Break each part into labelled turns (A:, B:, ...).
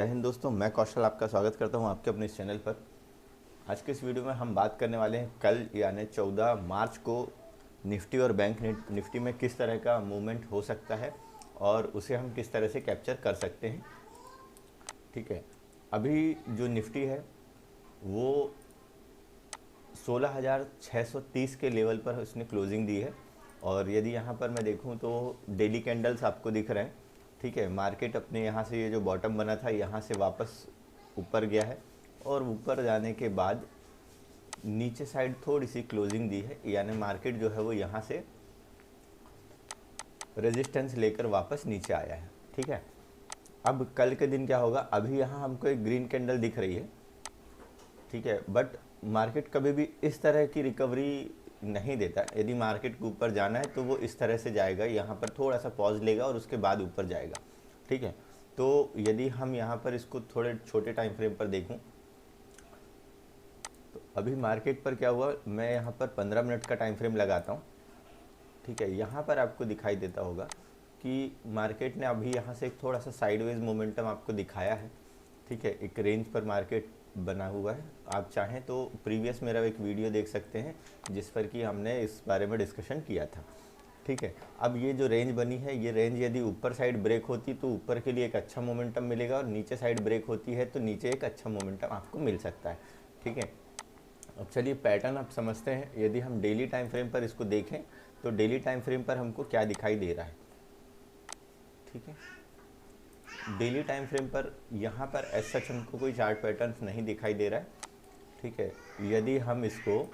A: जय हिंद दोस्तों, मैं कौशल आपका स्वागत करता हूं आपके अपने इस चैनल पर। आज के इस वीडियो में हम बात करने वाले हैं कल यानी 14 मार्च को निफ्टी और बैंक निफ्टी में किस तरह का मूवमेंट हो सकता है और उसे हम किस तरह से कैप्चर कर सकते हैं। ठीक है, अभी जो निफ्टी है वो 16,630 के लेवल पर उसने क्लोजिंग दी है। और यदि यहाँ पर मैं देखूँ तो डेली कैंडल्स आपको दिख रहे हैं। ठीक है, मार्केट अपने यहाँ से ये जो बॉटम बना था यहाँ से वापस ऊपर गया है और ऊपर जाने के बाद नीचे साइड थोड़ी सी क्लोजिंग दी है, यानी मार्केट जो है वो यहाँ से रेजिस्टेंस लेकर वापस नीचे आया है। ठीक है, अब कल के दिन क्या होगा, अभी यहाँ हमको एक ग्रीन कैंडल दिख रही है। ठीक है, बट मार्केट कभी भी इस तरह की रिकवरी नहीं देता। यदि मार्केट को ऊपर जाना है तो वो इस तरह से जाएगा, यहाँ पर थोड़ा सा पॉज लेगा और उसके बाद ऊपर जाएगा। ठीक है, तो यदि हम यहाँ पर इसको थोड़े छोटे टाइम फ्रेम पर देखूँ तो अभी मार्केट पर क्या हुआ, मैं यहाँ पर 15 मिनट का टाइम फ्रेम लगाता हूँ। ठीक है, यहाँ पर आपको दिखाई देता होगा कि मार्केट ने अभी यहाँ से एक थोड़ा सा साइडवेज मोमेंटम आपको दिखाया है। ठीक है, एक रेंज पर मार्केट बना हुआ है। आप चाहें तो प्रीवियस मेरा एक वीडियो देख सकते हैं जिस पर कि हमने इस बारे में डिस्कशन किया था। ठीक है, अब ये जो रेंज बनी है, ये रेंज यदि ऊपर साइड ब्रेक होती तो ऊपर के लिए एक अच्छा मोमेंटम मिलेगा और नीचे साइड ब्रेक होती है तो नीचे एक अच्छा मोमेंटम आपको मिल सकता है। ठीक है, अब चलिए पैटर्न आप समझते हैं। यदि हम डेली टाइम फ्रेम पर इसको देखें तो डेली टाइम फ्रेम पर हमको क्या दिखाई दे रहा है। ठीक है, डेली टाइम फ्रेम पर यहाँ पर एज सच हमको कोई चार्ट पैटर्न नहीं दिखाई दे रहा है। ठीक है, यदि हम इसको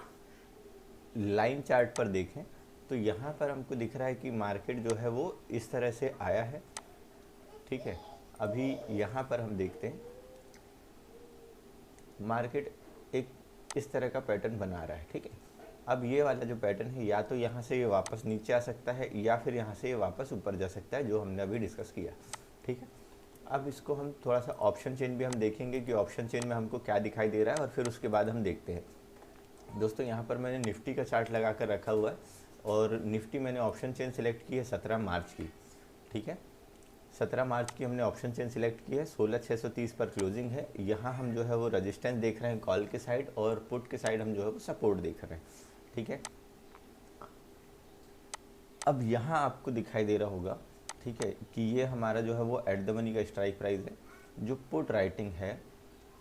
A: लाइन चार्ट पर देखें तो यहाँ पर हमको दिख रहा है कि मार्केट जो है वो इस तरह से आया है। ठीक है, अभी यहाँ पर हम देखते हैं मार्केट एक इस तरह का पैटर्न बना रहा है। ठीक है, अब ये वाला जो पैटर्न है या तो यहाँ से ये वापस नीचे आ सकता है या फिर यहाँ से ये वापस ऊपर जा सकता है, जो हमने अभी डिस्कस किया। ठीक है, अब इसको हम थोड़ा सा ऑप्शन चेन भी हम देखेंगे कि ऑप्शन चेन में हमको क्या दिखाई दे रहा है और फिर उसके बाद हम देखते हैं। दोस्तों यहाँ पर मैंने निफ्टी का चार्ट लगा कर रखा हुआ है और निफ्टी मैंने ऑप्शन चेन सिलेक्ट की है 17 मार्च की। ठीक है, 17 मार्च की हमने ऑप्शन चेन सिलेक्ट की है। 16,630 पर क्लोजिंग है। यहाँ हम जो है वो रेजिस्टेंस देख रहे हैं कॉल के साइड और पुट के साइड हम जो है वो सपोर्ट देख रहे हैं। ठीक है, अब यहाँ आपको दिखाई दे रहा होगा, ठीक है, कि ये हमारा जो है वो एट द मनी का स्ट्राइक प्राइस है। जो पुट राइटिंग है,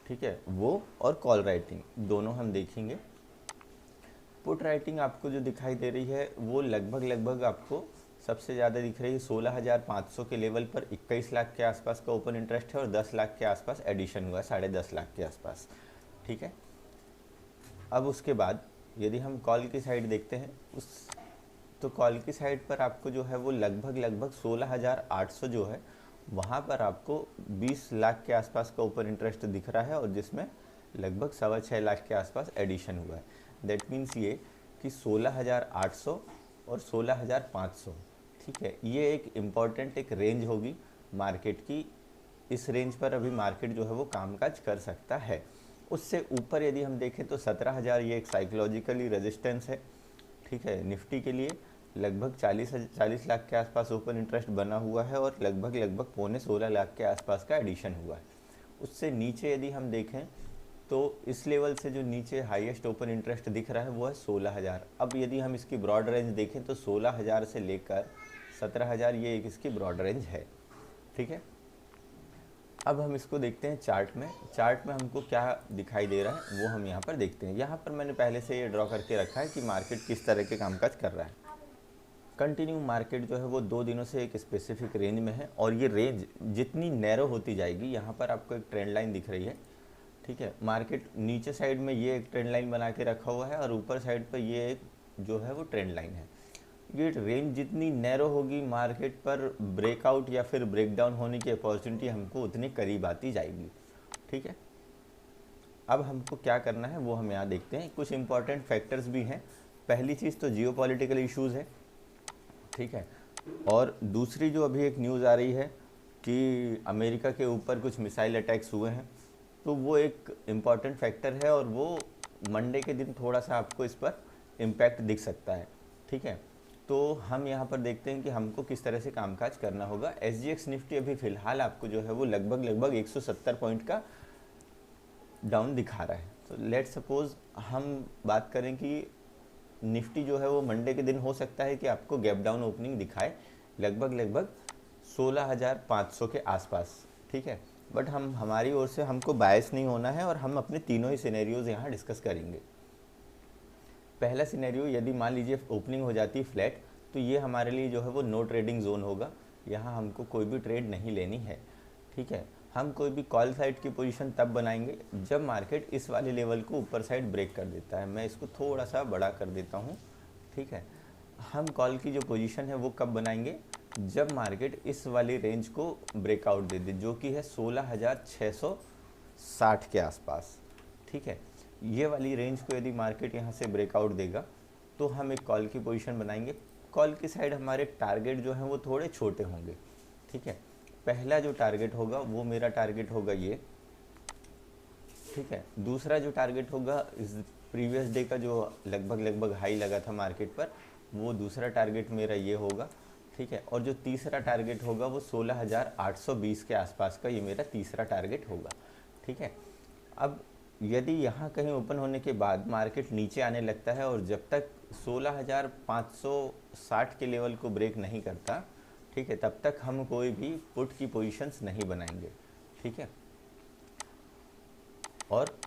A: ठीक है, वो और कॉल राइटिंग दोनों हम देखेंगे। पुट राइटिंग आपको जो दिखाई दे रही है वो लगभग आपको सबसे ज़्यादा दिख रही है 16,500 के लेवल पर। 21 लाख के आसपास का ओपन इंटरेस्ट है और 10 लाख के आसपास एडिशन हुआ है, 10.5 लाख के आसपास। ठीक है, अब उसके बाद यदि हम कॉल की साइड देखते हैं तो कॉल की साइड पर आपको जो है वो लगभग 16,800 जो है वहाँ पर आपको 20 लाख के आसपास का ओपन इंटरेस्ट दिख रहा है और जिसमें लगभग 6.25 लाख के आसपास एडिशन हुआ है। दैट मीन्स ये कि 16,800 और 16,500, ठीक है, ये एक इम्पॉर्टेंट एक रेंज होगी मार्केट की। इस रेंज पर अभी मार्केट जो है वो कामकाज कर सकता है। उससे ऊपर यदि हम देखें तो 17,000 ये एक साइकोलॉजिकली रेजिस्टेंस है। ठीक है, निफ्टी के लिए लगभग 40 लाख के आसपास ओपन इंटरेस्ट बना हुआ है और लगभग 15.25 लाख के आसपास का एडिशन हुआ है। उससे नीचे यदि हम देखें तो इस लेवल से जो नीचे हाईएस्ट ओपन इंटरेस्ट दिख रहा है वो है 16,000। अब यदि हम इसकी ब्रॉड रेंज देखें तो 16,000 से लेकर 17,000 ये एक इसकी ब्रॉड रेंज है। ठीक है, अब हम इसको देखते हैं चार्ट में। चार्ट में हमको क्या दिखाई दे रहा है वो हम यहाँ पर देखते हैं। यहाँ पर मैंने पहले से ये ड्रॉ करके रखा है कि मार्केट किस तरह के कामकाज कर रहा है। कंटिन्यू मार्केट जो है वो 2 दिनों से एक स्पेसिफिक रेंज में है और ये रेंज जितनी नैरो होती जाएगी, यहाँ पर आपको एक ट्रेंड लाइन दिख रही है। ठीक है, मार्केट नीचे साइड में ये एक ट्रेंड लाइन बना के रखा हुआ है और ऊपर साइड पर ये एक जो है वो ट्रेंड लाइन है। ये रेंज जितनी नैरो होगी मार्केट पर ब्रेकआउट या फिर ब्रेकडाउन होने की अपॉर्चुनिटी हमको उतनी करीब आती जाएगी। ठीक है, अब हमको क्या करना है वो हम यहाँ देखते हैं। कुछ इंपॉर्टेंट फैक्टर्स भी हैं। पहली चीज़ तो जियोपॉलिटिकल इश्यूज़ है। ठीक है, और दूसरी जो अभी एक न्यूज़ आ रही है कि अमेरिका के ऊपर कुछ मिसाइल अटैक्स हुए हैं, तो वो एक इम्पॉर्टेंट फैक्टर है और वो मंडे के दिन थोड़ा सा आपको इस पर इम्पैक्ट दिख सकता है। ठीक है, तो हम यहाँ पर देखते हैं कि हमको किस तरह से कामकाज करना होगा। SGX निफ्टी अभी फ़िलहाल आपको जो है वो लगभग 170 पॉइंट का डाउन दिखा रहा है। तो लेट सपोज़ हम बात करें कि निफ्टी जो है वो मंडे के दिन हो सकता है कि आपको गैप डाउन ओपनिंग दिखाए लगभग 16,500 के आसपास, ठीक है। बट हमारी ओर से हमको बायस नहीं होना है और हम अपने तीनों ही सिनेरियोज यहाँ डिस्कस करेंगे। पहला सिनेरियो, यदि मान लीजिए ओपनिंग हो जाती है फ्लैट, तो ये हमारे लिए जो है वो नो ट्रेडिंग जोन होगा। यहाँ हमको कोई भी ट्रेड नहीं लेनी है, ठीक है। हम कोई भी कॉल साइड की पोजीशन तब बनाएंगे जब मार्केट इस वाले लेवल को ऊपर साइड ब्रेक कर देता है। मैं इसको थोड़ा सा बड़ा कर देता हूँ, ठीक है। हम कॉल की जो पोजीशन है वो कब बनाएंगे, जब मार्केट इस वाली रेंज को ब्रेकआउट दे दे, जो कि है 16,660 के आसपास, ठीक है। ये वाली रेंज को यदि मार्केट यहाँ से ब्रेकआउट देगा तो हम एक कॉल की पोजीशन बनाएंगे। कॉल की साइड हमारे टारगेट जो हैं वो थोड़े छोटे होंगे, ठीक है। पहला जो टारगेट होगा वो मेरा टारगेट होगा ये, ठीक है। दूसरा जो टारगेट होगा इस प्रीवियस डे का जो लगभग हाई लगा था मार्केट पर, वो दूसरा टारगेट मेरा ये होगा, ठीक है। और जो तीसरा टारगेट होगा वो 16,820 के आसपास का ये मेरा तीसरा टारगेट होगा, ठीक है। अब यदि यहाँ कहीं ओपन होने के बाद मार्केट नीचे आने लगता है और जब तक 16,560 के लेवल को ब्रेक नहीं करता, ठीक है, तब तक हम कोई भी पुट की पोजीशंस नहीं बनाएंगे, ठीक है। और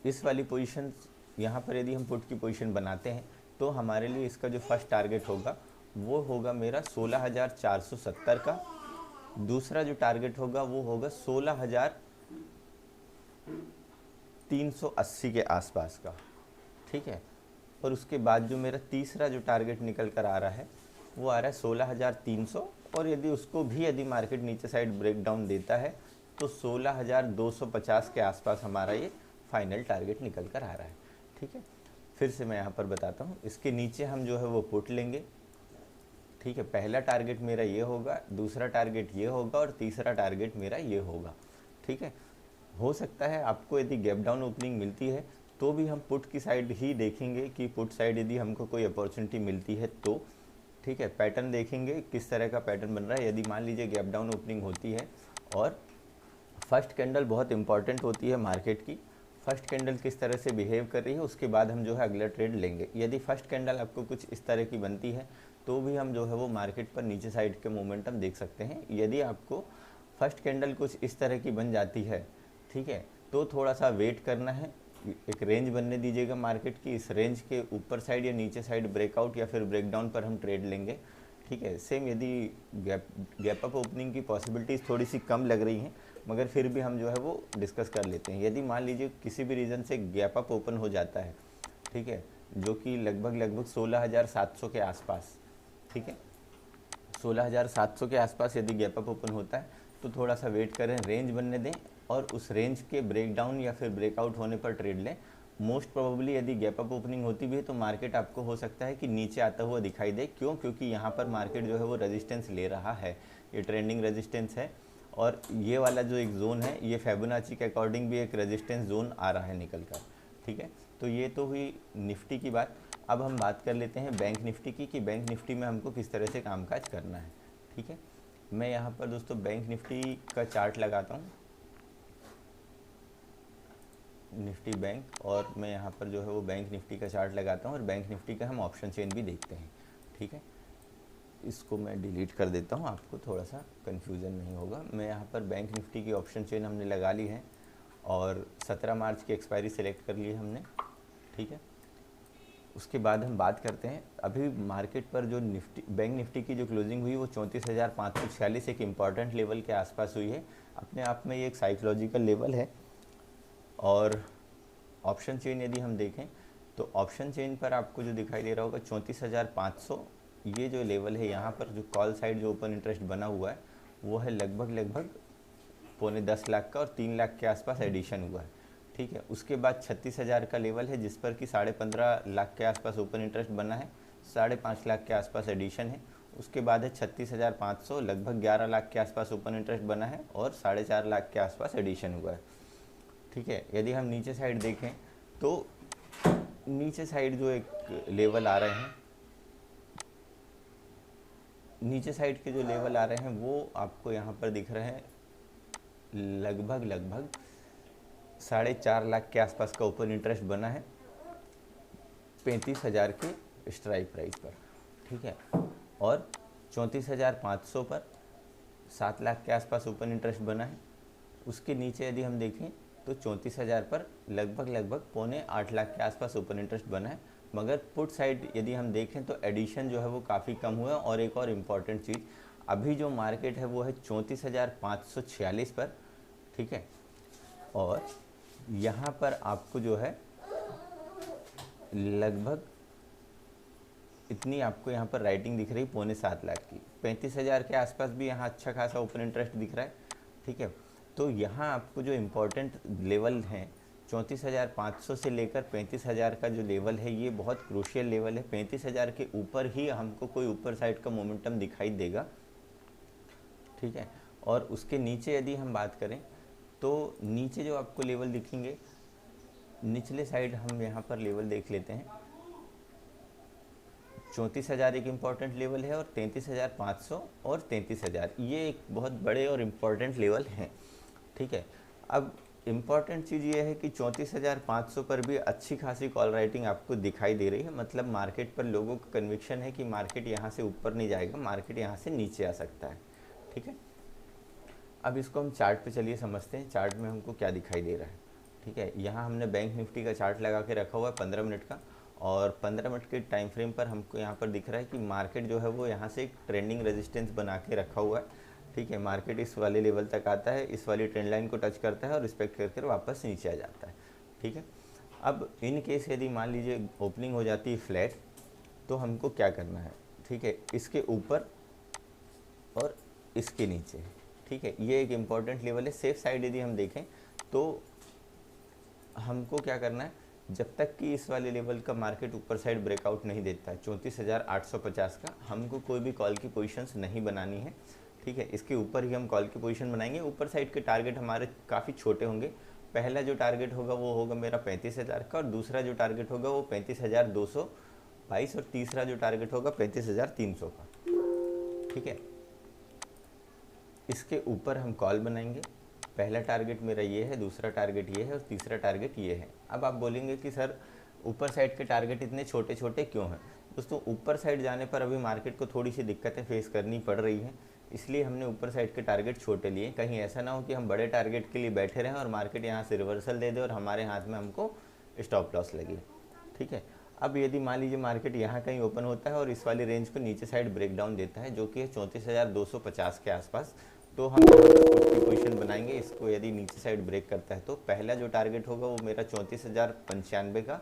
A: इस वाली पोजीशंस यहाँ पर यदि हम पुट की पोजीशन बनाते हैं तो हमारे लिए इसका जो फर्स्ट टारगेट होगा वो होगा मेरा 16,470 का। दूसरा जो टारगेट होगा वो होगा 16,380 के आसपास का, ठीक है। और उसके बाद जो मेरा तीसरा जो टारगेट निकल कर आ रहा है वो आ रहा है 16,300, और यदि उसको भी यदि मार्केट नीचे साइड ब्रेक डाउन देता है तो 16,250 के आसपास हमारा ये फाइनल टारगेट निकल कर आ रहा है, ठीक है। फिर से मैं यहाँ पर बताता हूँ, इसके नीचे हम जो है वो पुट लेंगे, ठीक है। पहला टारगेट मेरा ये होगा, दूसरा टारगेट ये होगा और तीसरा टारगेट मेरा ये होगा, ठीक है। हो सकता है आपको यदि गैप डाउन ओपनिंग मिलती है तो भी हम पुट की साइड ही देखेंगे कि पुट साइड यदि हमको कोई अपॉर्चुनिटी मिलती है तो, ठीक है। पैटर्न देखेंगे किस तरह का पैटर्न बन रहा है। यदि मान लीजिए गैप डाउन ओपनिंग होती है और फर्स्ट कैंडल बहुत इंपॉर्टेंट होती है मार्केट की, फर्स्ट कैंडल किस तरह से बिहेव कर रही है उसके बाद हम जो है अगला ट्रेड लेंगे। यदि फर्स्ट कैंडल आपको कुछ इस तरह की बनती है तो भी हम जो है वो मार्केट पर नीचे साइड के मोमेंटम देख सकते हैं। यदि आपको फर्स्ट कैंडल कुछ इस तरह की बन जाती है, ठीक है, तो थोड़ा सा वेट करना है, एक रेंज बनने दीजिएगा मार्केट की, इस रेंज के ऊपर साइड या नीचे साइड ब्रेकआउट या फिर ब्रेकडाउन पर हम ट्रेड लेंगे, ठीक है। सेम यदि गैप अप ओपनिंग की पॉसिबिलिटीज़ थोड़ी सी कम लग रही हैं मगर फिर भी हम जो है वो डिस्कस कर लेते हैं। यदि मान लीजिए किसी भी रीज़न से गैप अप ओपन हो जाता है, ठीक है, जो कि लगभग 16,700 के आसपास, ठीक है, 16,700 के आसपास यदि गैप अप ओपन होता है तो थोड़ा सा वेट करें, रेंज बनने दें और उस रेंज के ब्रेकडाउन या फिर ब्रेकआउट होने पर ट्रेड लें। मोस्ट प्रोबेबली यदि गैप अप ओपनिंग होती भी है तो मार्केट आपको हो सकता है कि नीचे आता हुआ दिखाई दे। क्यों? क्योंकि यहाँ पर मार्केट जो है वो रेजिस्टेंस ले रहा है, ये ट्रेंडिंग रेजिस्टेंस है और ये वाला जो एक जोन है ये फिबोनाची के अकॉर्डिंग भी एक रेजिस्टेंस जोन आ रहा है निकल कर, ठीक है। तो ये तो हुई निफ्टी की बात। अब हम बात कर लेते हैं बैंक निफ्टी की, कि बैंक निफ्टी में हमको किस तरह से कामकाज करना है, ठीक है। मैं यहाँ पर दोस्तों बैंक निफ्टी का चार्ट लगाता हूँ, निफ्टी बैंक, और मैं यहाँ पर जो है वो बैंक निफ्टी का चार्ट लगाता हूँ और बैंक निफ्टी का हम ऑप्शन चेन भी देखते हैं, ठीक है। इसको मैं डिलीट कर देता हूँ, आपको थोड़ा सा कन्फ्यूज़न नहीं होगा। मैं यहाँ पर बैंक निफ्टी की ऑप्शन चेन हमने लगा ली है और 17 मार्च की एक्सपायरी सेलेक्ट कर ली है हमने, ठीक है। उसके बाद हम बात करते हैं, अभी मार्केट पर जो निफ्टी बैंक निफ्टी की जो क्लोजिंग हुई वो 34,546 एक इम्पॉर्टेंट लेवल के आसपास हुई है। अपने आप में ये एक साइकोलॉजिकल लेवल है। और ऑप्शन चेन यदि हम देखें तो ऑप्शन चेन पर आपको जो दिखाई दे रहा होगा 34,500, ये जो लेवल है यहाँ पर जो कॉल साइड जो ओपन इंटरेस्ट बना हुआ है वो है लगभग 9.25 लाख का और 3 लाख के आसपास एडिशन हुआ है, ठीक है। उसके बाद 36,000 का लेवल है जिस पर कि 15.5 लाख के आसपास ओपन इंटरेस्ट बना है, 5.5 लाख के आसपास एडिशन है। उसके बाद है 36,500, लगभग 11 लाख के आसपास ओपन इंटरेस्ट बना है और 4.5 लाख के आसपास एडिशन हुआ है, ठीक है। यदि हम नीचे साइड देखें तो नीचे साइड जो एक लेवल आ रहे हैं नीचे साइड के जो लेवल आ रहे हैं वो आपको यहाँ पर दिख रहे हैं लगभग 4.5 लाख के आसपास का ओपन इंटरेस्ट बना है 35,000 के स्ट्राइक प्राइस पर, ठीक है। और 34,500 पर 7 लाख के आसपास ओपन इंटरेस्ट बना है। उसके नीचे यदि हम देखें तो 34,000 पर लगभग 7.25 लाख के आसपास ओपन इंटरेस्ट बना है। मगर पुट साइड यदि हम देखें तो एडिशन जो है वो काफ़ी कम हुआ है। और एक और इम्पॉर्टेंट चीज़, अभी जो मार्केट है वो है 34,546 पर, ठीक है। और यहाँ पर आपको जो है लगभग इतनी आपको यहाँ पर राइटिंग दिख रही 6.25 लाख की। 35,000 के आसपास भी यहाँ अच्छा खासा ओपन इंटरेस्ट दिख रहा है, ठीक है। तो यहाँ आपको जो इम्पोर्टेंट लेवल हैं 34,500 से लेकर 35,000 का जो लेवल है ये बहुत क्रूशियल लेवल है। 35,000 के ऊपर ही हमको कोई ऊपर साइड का मोमेंटम दिखाई देगा, ठीक है। और उसके नीचे यदि हम बात करें तो नीचे जो आपको लेवल दिखेंगे, निचले साइड हम यहाँ पर लेवल देख लेते हैं। 34,000 एक इम्पॉर्टेंट लेवल है और 33,500 और 33,000 ये एक बहुत बड़े और इम्पॉर्टेंट लेवल हैं, ठीक है। अब इम्पॉर्टेंट चीज़ ये है कि 34,500 पर भी अच्छी खासी कॉल राइटिंग आपको दिखाई दे रही है। मतलब मार्केट पर लोगों का कन्विक्शन है कि मार्केट यहाँ से ऊपर नहीं जाएगा, मार्केट यहाँ से नीचे आ सकता है, ठीक है। अब इसको हम चार्ट पे चलिए समझते हैं, चार्ट में हमको क्या दिखाई दे रहा है, ठीक है। यहाँ हमने बैंक निफ्टी का चार्ट लगा के रखा हुआ है 15 मिनट का, और 15 मिनट के टाइम फ्रेम पर हमको यहाँ पर दिख रहा है कि मार्केट जो है वो यहाँ से एक ट्रेंडिंग रेजिस्टेंस बना के रखा हुआ है, ठीक है। मार्केट इस वाले लेवल तक आता है, इस वाली ट्रेंड लाइन को टच करता है और रिस्पेक्ट करके वापस नीचे आ जाता है, ठीक है। अब इन केस यदि मान लीजिए ओपनिंग हो जाती है फ्लैट, तो हमको क्या करना है, ठीक है। इसके ऊपर और इसके नीचे, ठीक है, ये एक इम्पॉर्टेंट लेवल है। सेफ साइड यदि हम देखें तो हमको क्या करना है, जब तक कि इस वाले लेवल का मार्केट ऊपर साइड ब्रेकआउट नहीं देता है 34,850 का, हमको कोई भी कॉल की पोजीशंस नहीं बनानी है, ठीक है। इसके ऊपर ही हम कॉल की पोजीशन बनाएंगे। ऊपर साइड के टारगेट हमारे काफ़ी छोटे होंगे। पहला जो टारगेट होगा वो होगा मेरा 35,000 का, और दूसरा जो टारगेट होगा वो 35,222, और तीसरा जो टारगेट होगा 35,300 का, ठीक है। इसके ऊपर हम कॉल बनाएंगे। पहला टारगेट मेरा ये है, दूसरा टारगेट ये है और तीसरा टारगेट ये है। अब आप बोलेंगे कि सर ऊपर साइड के टारगेट इतने छोटे छोटे क्यों हैं? दोस्तों ऊपर साइड जाने पर अभी मार्केट को थोड़ी सी दिक्कतें फेस करनी पड़ रही हैं, इसलिए हमने ऊपर साइड के टारगेट छोटे लिए। कहीं ऐसा ना हो कि हम बड़े टारगेट के लिए बैठे रहें और मार्केट यहाँ से रिवर्सल दे दे और हमारे हाथ में हमको स्टॉप लॉस लगे, ठीक है। अब यदि मान लीजिए मार्केट यहाँ कहीं ओपन होता है और इस वाली रेंज को नीचे साइड ब्रेक डाउन देता है, जो कि है 34,250 के आसपास, तो हम पुट की पोजीशन बनाएंगे। इसको यदि नीचे साइड ब्रेक करता है तो पहला जो टारगेट होगा वो मेरा 34,095 का,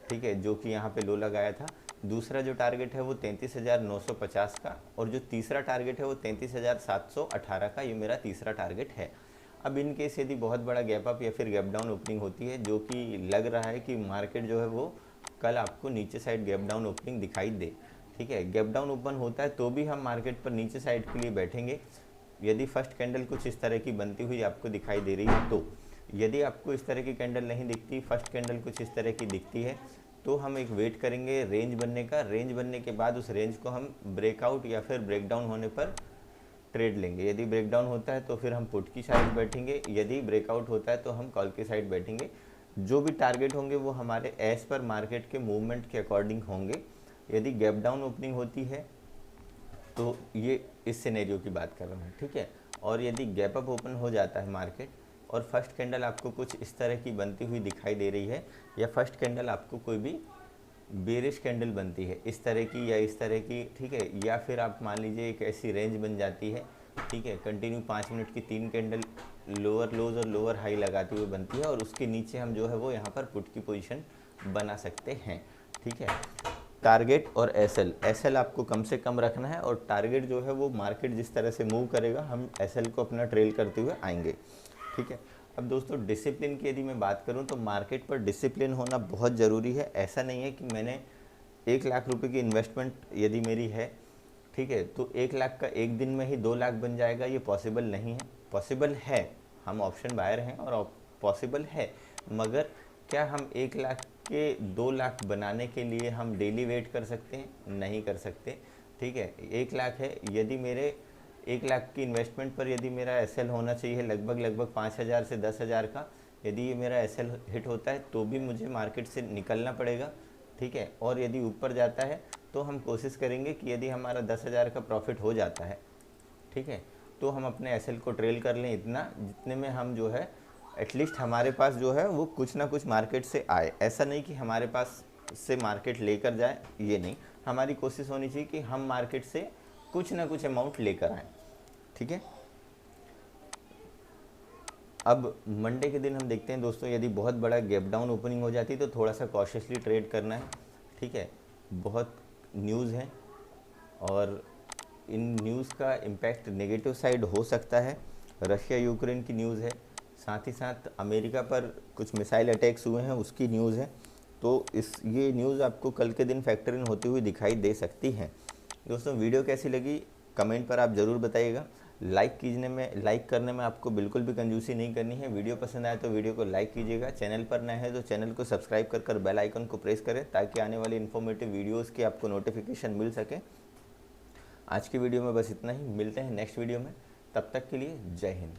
A: ठीक है, जो कि यहाँ पे लो लगाया था। दूसरा जो टारगेट है वो 33,950 का, और जो तीसरा टारगेट है वो 33,718 का, ये मेरा तीसरा टारगेट है। अब इन केस यदि बहुत बड़ा गैप अप या फिर गैप डाउन ओपनिंग होती है, जो कि लग रहा है कि मार्केट जो है वो कल आपको नीचे साइड गैप डाउन ओपनिंग दिखाई दे, ठीक है। गैप डाउन ओपन होता है तो भी हम मार्केट पर नीचे साइड के लिए बैठेंगे। यदि फर्स्ट कैंडल कुछ इस तरह की बनती हुई आपको दिखाई दे रही है तो, यदि आपको इस तरह की कैंडल नहीं दिखती, फर्स्ट कैंडल कुछ इस तरह की दिखती है, तो हम एक वेट करेंगे रेंज बनने का। रेंज बनने के बाद उस रेंज को हम ब्रेकआउट या फिर ब्रेकडाउन होने पर ट्रेड लेंगे। यदि ब्रेकडाउन होता है तो फिर हम पुट की साइड बैठेंगे, यदि ब्रेकआउट होता है तो हम कॉल की साइड बैठेंगे। जो भी टारगेट होंगे वो हमारे एज पर मार्केट के मूवमेंट के अकॉर्डिंग होंगे। यदि गैप डाउन ओपनिंग होती है तो ये इस सिनेरियो की बात कर रहा हूँ, ठीक है। और यदि गैप अप ओपन हो जाता है मार्केट और फर्स्ट कैंडल आपको कुछ इस तरह की बनती हुई दिखाई दे रही है, या फर्स्ट कैंडल आपको कोई भी बेरिश कैंडल बनती है इस तरह की या इस तरह की, ठीक है, या फिर आप मान लीजिए एक ऐसी रेंज बन जाती है, ठीक है, कंटिन्यू 5 मिनट की 3 कैंडल लोअर लोज और लोअर हाई लगाती हुई बनती है, और उसके नीचे हम जो है वो यहाँ पर पुट की पोजीशन बना सकते हैं, ठीक है। टारगेट और एसएल आपको कम से कम रखना है, और टारगेट जो है वो मार्केट जिस तरह से मूव करेगा हम एसएल को अपना ट्रेल करते हुए आएंगे, ठीक है। अब दोस्तों डिसिप्लिन की यदि मैं बात करूं तो मार्केट पर डिसिप्लिन होना बहुत ज़रूरी है। ऐसा नहीं है कि मैंने 1 लाख रुपए की इन्वेस्टमेंट यदि मेरी है, ठीक है, तो 1 लाख का एक दिन में ही 2 लाख बन जाएगा, ये पॉसिबल नहीं है। पॉसिबल है, हम ऑप्शन बायर हैं और पॉसिबल है, मगर क्या हम 1 लाख के 2 लाख बनाने के लिए हम डेली वेट कर सकते हैं? नहीं कर सकते। ठीक है, 1 लाख है, यदि मेरे 1 लाख की इन्वेस्टमेंट पर यदि मेरा एसएल होना चाहिए लगभग 5,000 से 10,000 का, यदि ये मेरा एसएल हिट होता है तो भी मुझे मार्केट से निकलना पड़ेगा। ठीक है, और यदि ऊपर जाता है तो हम कोशिश करेंगे कि यदि हमारा 10,000 का प्रॉफिट हो जाता है, ठीक है, तो हम अपने एसएल को ट्रेल कर लें इतना जितने में हम जो है एटलीस्ट हमारे पास जो है वो कुछ ना कुछ मार्केट से आए। ऐसा नहीं कि हमारे पास से मार्केट लेकर जाए, ये नहीं, हमारी कोशिश होनी चाहिए कि हम मार्केट से कुछ ना कुछ अमाउंट लेकर आए। ठीक है, अब मंडे के दिन हम देखते हैं दोस्तों, यदि बहुत बड़ा गैप डाउन ओपनिंग हो जाती है तो थोड़ा सा कॉशियसली ट्रेड करना है। ठीक है, बहुत न्यूज़ हैं और इन न्यूज़ का इम्पैक्ट नेगेटिव साइड हो सकता है। रशिया यूक्रेन की न्यूज़ है, साथ ही साथ अमेरिका पर कुछ मिसाइल अटैक्स हुए हैं उसकी न्यूज़ है, तो ये न्यूज़ आपको कल के दिन फैक्टर इन होती हुई दिखाई दे सकती है। दोस्तों वीडियो कैसी लगी कमेंट पर आप ज़रूर बताइएगा। लाइक करने में आपको बिल्कुल भी कंजूसी नहीं करनी है। वीडियो पसंद आए तो वीडियो को लाइक कीजिएगा। चैनल पर नए हैं तो चैनल को सब्सक्राइब कर बेल आइकन को प्रेस करें ताकि आने वाली इन्फॉर्मेटिव वीडियोज़ की आपको नोटिफिकेशन मिल सके। आज की वीडियो में बस इतना ही, मिलते हैं नेक्स्ट वीडियो में, तब तक के लिए जय हिंद।